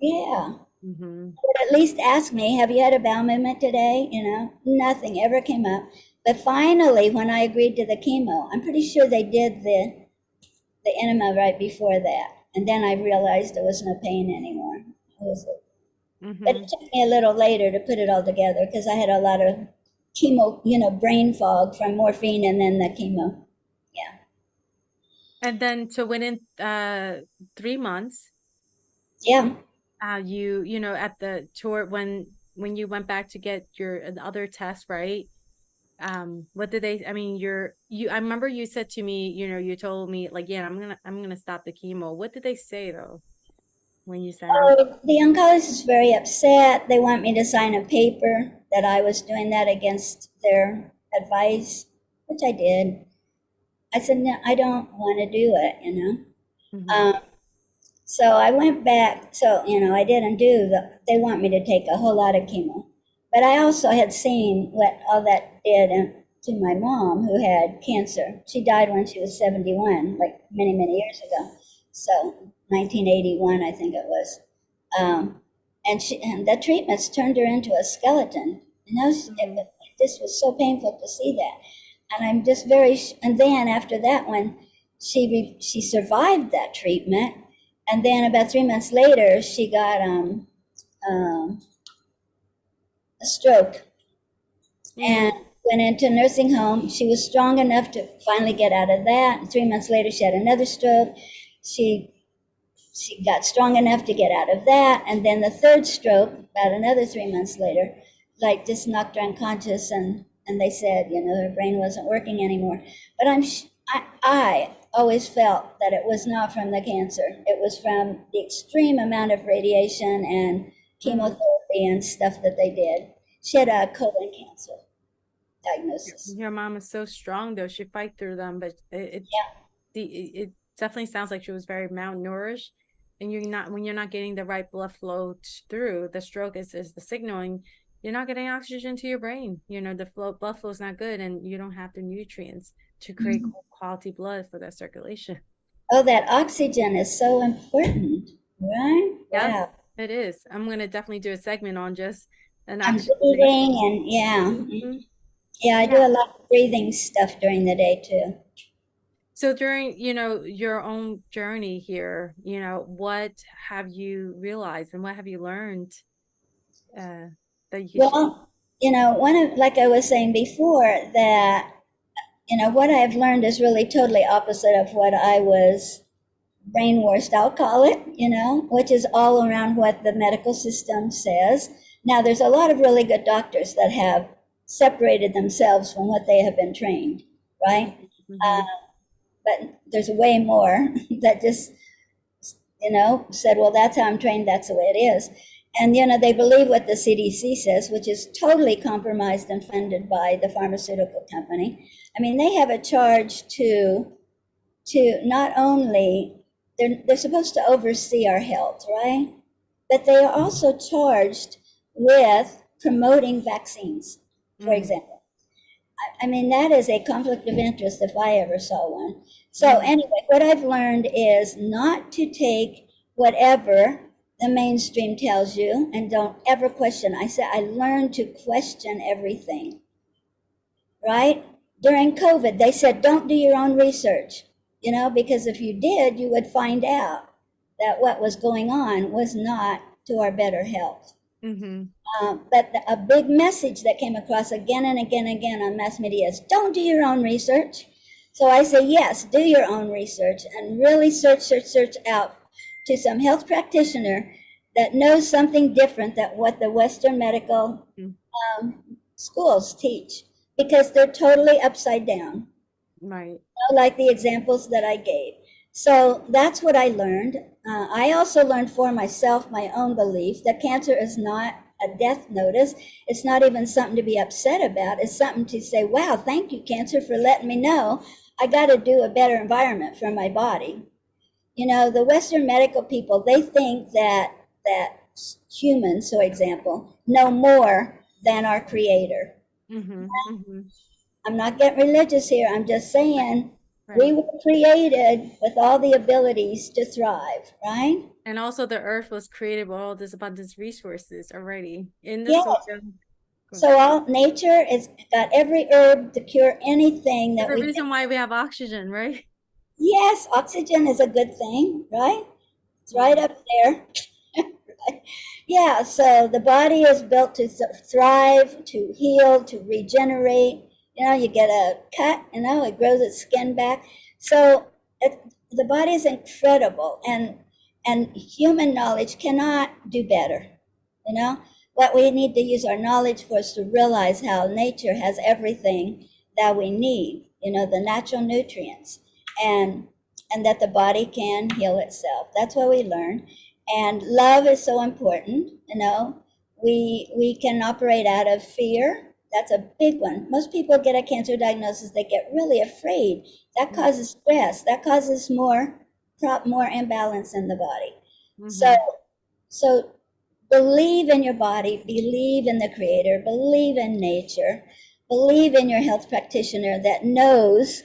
Yeah. Mm-hmm. But at least ask me, have you had a bowel movement today? Nothing ever came up. But finally, when I agreed to the chemo, I'm pretty sure they did the enema right before that. And then I realized there was no pain anymore. But Mm-hmm. it took me a little later to put it all together because I had a lot of chemo, brain fog from morphine and then the chemo. Yeah. And then so within 3 months, Yeah. at the tour when you went back to get your other test, right? What did they, I mean, I remember you said to me, you told me like, yeah, I'm gonna stop the chemo. What did they say though when you said it? The oncologist is very upset. They want me to sign a paper that I was doing that against their advice, which I did. I said, no, I don't want to do it. Mm-hmm. Um, so I went back. So, I didn't they want me to take a whole lot of chemo. But I also had seen what all that did to my mom who had cancer. She died when she was 71, like many, many years ago. So 1981, I think it was. Um, and the treatments turned her into a skeleton. And Mm-hmm. this was so painful to see that. And I'm just and then after that one, she survived that treatment. And then about 3 months later, she got um, a stroke and Mm. went into a nursing home. She was strong enough to finally get out of that. And 3 months later, she had another stroke. She she got strong enough to get out of that. And then the third stroke, about another 3 months later, like just knocked her unconscious. And they said, her brain wasn't working anymore. But I always felt that it was not from the cancer. It was from the extreme amount of radiation and Mm. chemotherapy and stuff that they did. She had a colon cancer diagnosis. Your mom is so strong though. She fight through them, but Yeah. it definitely sounds like she was very malnourished. And when you're not getting the right blood flow through, the stroke is the signaling you're not getting oxygen to your brain. The blood flow is not good, and you don't have the nutrients to create Mhm. quality blood for that circulation. Oh, that oxygen is so important, right? Yes, Wow. it is. I'm gonna definitely do a segment on just an I'm oxygenation. breathing and yeah. Mhm. Yeah, I do Yeah. a lot of breathing stuff during the day too. So during, your own journey here, what have you realized and what have you learned uh, that you could share? Well, like I was saying before, that, what I've learned is really totally opposite of what I was brainwashed, I'll call it, which is all around what the medical system says. Now, there's a lot of really good doctors that have separated themselves from what they have been trained, right? Mm-hmm. But there's way more that just, said, well, that's how I'm trained, that's the way it is. And, they believe what the CDC says, which is totally compromised and funded by the pharmaceutical company. I mean, they have a charge to not only, they're supposed to oversee our health, right? But they are also charged with promoting vaccines, for Mm-hmm. example. I mean, that is a conflict of interest if I ever saw one. So, Mm-hmm. anyway, what I've learned is not to take whatever the mainstream tells you and don't ever question. I said, I learned to question everything, right? During COVID, they said, don't do your own research, because if you did, you would find out that what was going on was not to our better health. Mm-hmm. But a big message that came across again and again and again on mass media is don't do your own research. So I say, yes, do your own research and really search out to some health practitioner that knows something different than what the Western medical schools teach, because they're totally upside down, Right. like the examples that I gave. So that's what I learned. I also learned for myself my own belief that cancer is not a death notice. It's not even something to be upset about. It's something to say, wow, thank you, cancer, for letting me know I got to do a better environment for my body. The Western medical people, they think that humans, for example, know more than our creator. Mm-hmm. Mm-hmm. I'm not getting religious here. I'm just Right. saying we Right. were created with all the abilities to thrive, right? And also the earth was created with all this abundance resources already in the Yeah. soil. So all nature is got every herb to cure anything There's that a we can. reason why we have oxygen, right? Yes, oxygen is a good thing, right? It's right Yeah. up there. Yeah, so the body is built to thrive, to heal, to regenerate. You get a cut, it grows its skin back. So the body is incredible, and human knowledge cannot do better. You know, what we need to use our knowledge for is to realize how nature has everything that we need. The natural nutrients, and that the body can heal itself. That's what we learn. And love is so important. We can operate out of fear. That's a big one. Most people get a cancer diagnosis, they get really afraid. That causes stress. That causes more imbalance in the body. So Mm-hmm. so believe in your body, believe in the creator, believe in nature, believe in your health practitioner that knows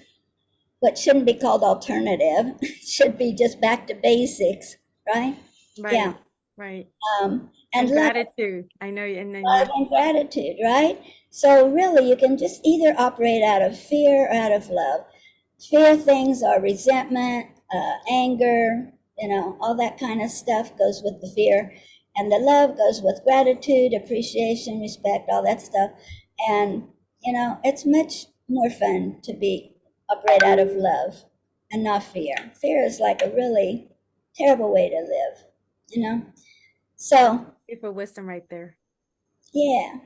what shouldn't be called alternative, should be just back to basics, right? Yeah. Right. Right. And And love, gratitude. I know, and then love you. and gratitude, right? So really, you can just either operate out of fear or out of love. Fear things are resentment, anger, all that kind of stuff goes with the fear. And the love goes with gratitude, appreciation, respect, all that stuff. And, it's much more fun to be operate out of love and not fear. Fear is like a really terrible way to live, you know? So, For wisdom right there. yeah.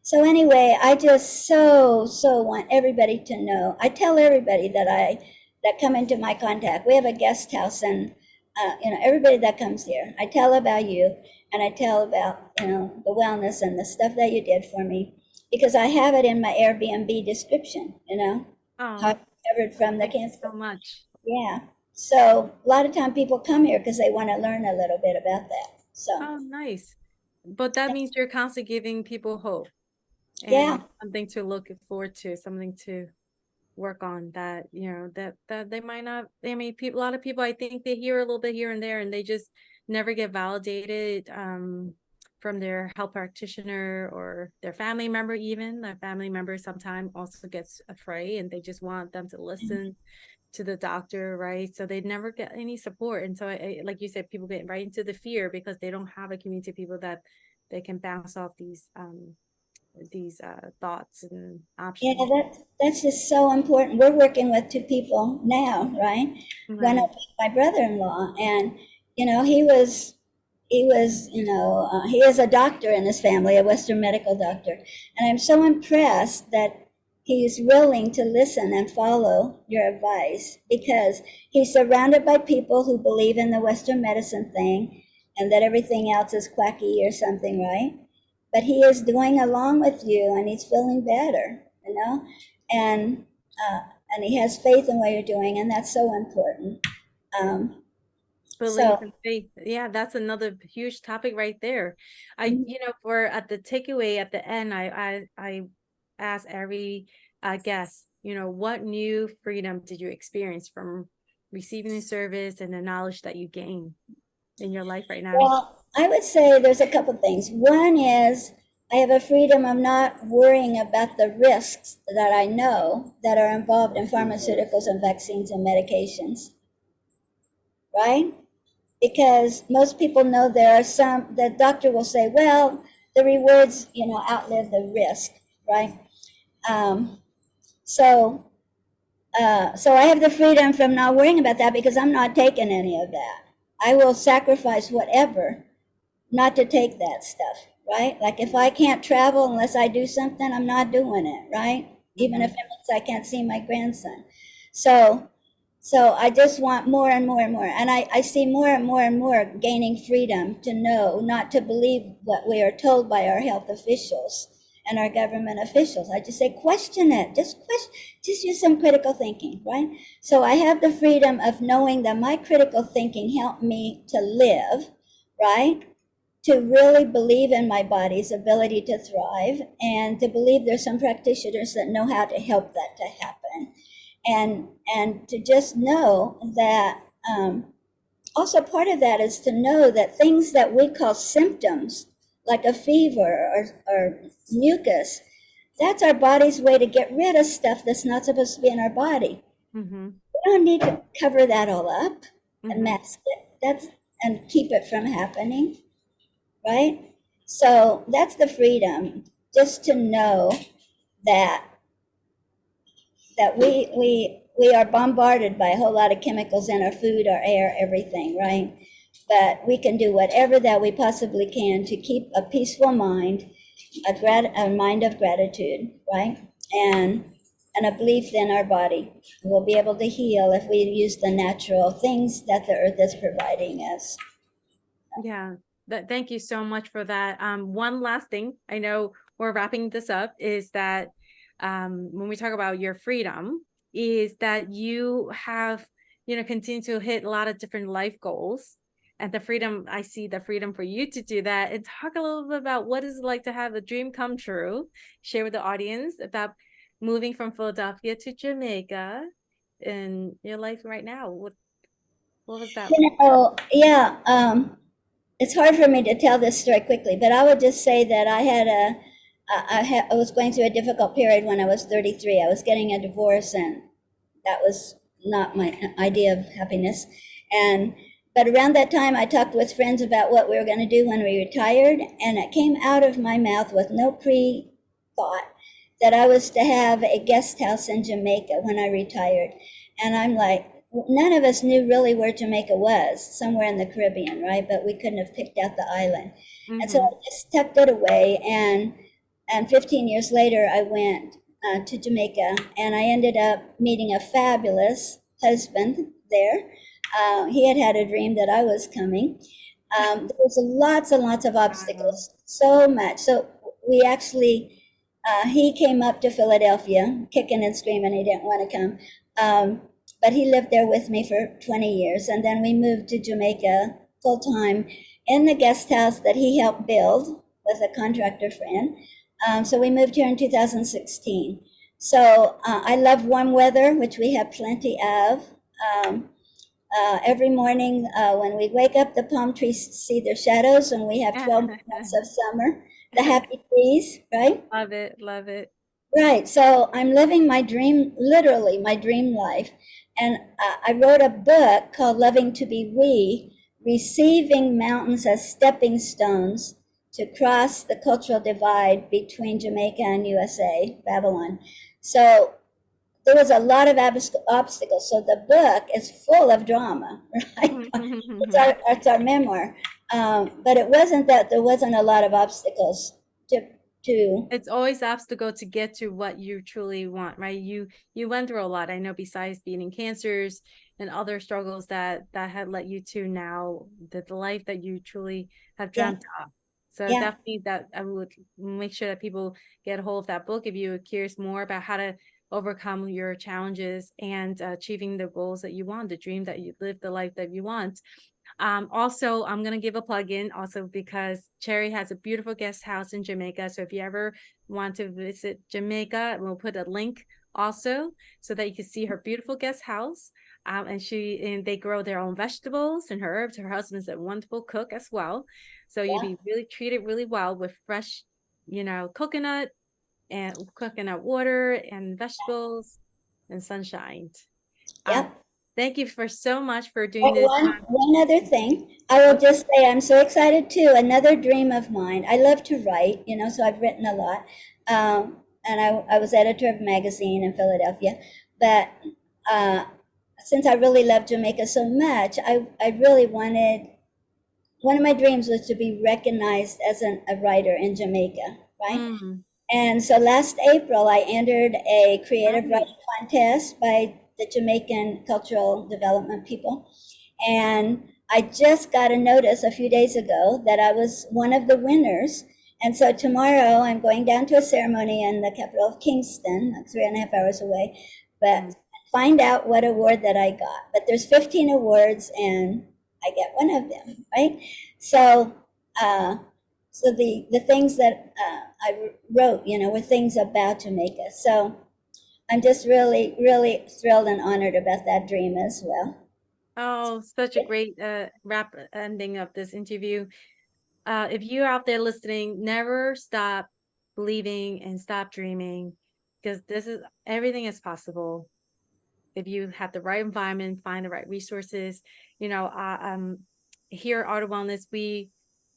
So anyway, I just so want everybody to know. I tell everybody that come into my contact. We have a guest house, and everybody that comes here, I tell about you, and I tell about the wellness and the stuff that you did for me, because I have it in my Airbnb description. How Oh, I recovered from the thank you cancer. so much. Yeah. So a lot of time people come here because they want to learn a little bit about that. So Oh, nice. But that means you're constantly giving people hope yeah. and something to look forward to, something to work on that, that they might not, I mean, people, a lot of people, I think they hear a little bit here and there and they just never get validated from their health practitioner or their family member. Even their family member sometimes also gets afraid and they just want them to listen to the doctor, right? So they never get any support. And so like you said, people get right into the fear because they don't have a community of people that they can bounce off these thoughts and Yeah, options. that's just so important. We're working with two people now, right? One of Right. my brother-in-law, and he was, he is a doctor in his family, a Western medical doctor, and I'm so impressed that he's willing to listen and follow your advice because he's surrounded by people who believe in the Western medicine thing, and that everything else is quacky or something, right? But he is doing along with you, and he's feeling better, and uh, and he has faith in what you're doing, and that's so important. Um, Belief so and faith. Yeah, that's another huge topic right there. I, mm, for at the takeaway at the end, I ask every guest, what new freedom did you experience from receiving the service and the knowledge that you gain in your life right now? well, I would say there's a couple things. One is I have a freedom of not worrying about the risks that I know that are involved in pharmaceuticals and vaccines and medications, right? Because most people know there are some, the doctor will say, well, the rewards, outlive the risk, right? Um, so, so I have the freedom from not worrying about that because I'm not taking any of that. I will sacrifice whatever not to take that stuff, right? Like if I can't travel unless I do something, I'm not doing it, right? Even if Hmm. it means I can't see my grandson. So, so I just want more and more and more. And I see more and more and more gaining freedom to know, not to believe what we are told by our health officials and our government officials. I just say, question it. Just use some critical thinking, right? So I have the freedom of knowing that my critical thinking helped me to live, right? To really believe in my body's ability to thrive and to believe there's some practitioners that know how to help that to happen, and to just know that, also part of that is to know that things that we call symptoms like a fever or mucus, that's our body's way to get rid of stuff that's not supposed to be in our body. Hmm. We don't need to cover that all up and Hmm. mask it, and keep it from happening, right? So that's the freedom, just to know that we are bombarded by a whole lot of chemicals in our food, our air, everything, right? But we can do whatever that we possibly can to keep a peaceful mind, a mind of gratitude, right? And a belief in our body. We'll be able to heal if we use the natural things that the earth is providing us. Yeah. Thank you so much for that. One last thing, I know we're wrapping this up, is that when we talk about your freedom, is that you have, continue to hit a lot of different life goals. And the freedom, I see the freedom for you to do that. And talk a little bit about what is it like to have a dream come true. Share with the audience about moving from Philadelphia to Jamaica in your life right now. What was that? Yeah, it's hard for me to tell this story quickly, but I would just say that I was going through a difficult period when I was 33. I was getting a divorce, and that was not my idea of happiness. And but around that time, I talked with friends about what we were going to do when we retired, and it came out of my mouth with no pre-thought that I was to have a guest house in Jamaica when I retired. And I'm like, none of us knew really where Jamaica was, somewhere in the Caribbean, right? But we couldn't have picked out the island. And so Mm-hmm. I just tucked it away. And 15 years later, I went to Jamaica, and I ended up meeting a fabulous husband there. He had had a dream that I was coming. There was lots and lots of Wow. obstacles, so much. So we actually, he came up to Philadelphia, kicking and screaming. He didn't want to come. But he lived there with me for 20 years. And then we moved to Jamaica full time in the guest house that he helped build with a contractor friend. So we moved here in 2016. So I love warm weather, which we have plenty of. Um, every morning when we wake up, the palm trees see their shadows, and we have 12 months of summer. The happy trees, right? Love it. Love it. Right. So I'm living my dream, literally my dream life. And I wrote a book called Loving to be We, Receiving Mountains as Stepping Stones to Cross the Cultural Divide Between Jamaica and USA, Babylon. So there was a lot of obstacles. So the book is full of drama, right? It's our memoir. But it wasn't that there wasn't a lot of obstacles to, to It's always obstacle to get to what you truly want, right? You went through a lot. I know besides beating cancers and other struggles that had led you to now the life that you truly have yeah, dreamt of. So yeah, definitely that I would make sure that people get a hold of that book if you're curious more about how to overcome your challenges and achieving the goals that you want, the dream that you live, the life that you want. Also, I'm gonna give a plug in also because Cherry has a beautiful guest house in Jamaica. So if you ever want to visit Jamaica, we'll put a link also so that you can see her beautiful guest house. And they grow their own vegetables and herbs. Her husband's a wonderful cook as well. So you'll yeah, be really treated really well with fresh, coconut and coconut water and vegetables and sunshine. Um, yep. Thank you for so much for doing Oh, this. one other thing, I will Okay. just say I'm so excited too. Another dream of mine. I love to write, so I've written a lot. And I was editor of a magazine in Philadelphia. But uh, since I really love Jamaica so much, I really wanted, one of my dreams was to be recognized as a writer in Jamaica, right? Mm, And so last April, I entered a creative right. writing contest by the Jamaican Cultural Development people. And I just got a notice a few days ago that I was one of the winners. And so tomorrow I'm going down to a ceremony in the capital of Kingston, like 3.5 hours away, but Mm. find out what award that I got. But there's 15 awards and I get one of them, right? So, uh, so the things that I wrote, were things about Jamaica. So I'm just really, really thrilled and honored about that dream as well. Oh, such a great wrap ending of this interview. If you're out there listening, never stop believing and stop dreaming because this is everything is possible. If you have the right environment, find the right resources. Here at Auto Wellness, we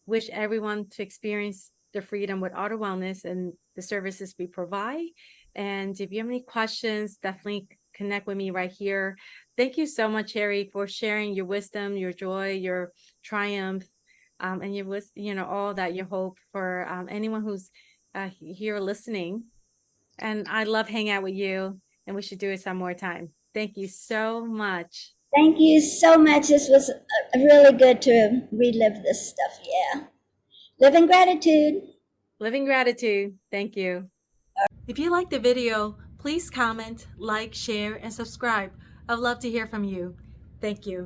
wish everyone to experience the freedom with Auto Wellness and the services we provide. And if you have any questions, definitely connect with me right here. Thank you so much, Harry, for sharing your wisdom, your joy, your triumph, and all that you hope for anyone who's here listening. And I love hanging out with you, and we should do it some more time. Thank you so much. Thank you so much. This was really good to relive this stuff. Yeah. Live in gratitude. Living gratitude. Thank you. If you like the video, please comment, like, share, and subscribe. I'd love to hear from you. Thank you.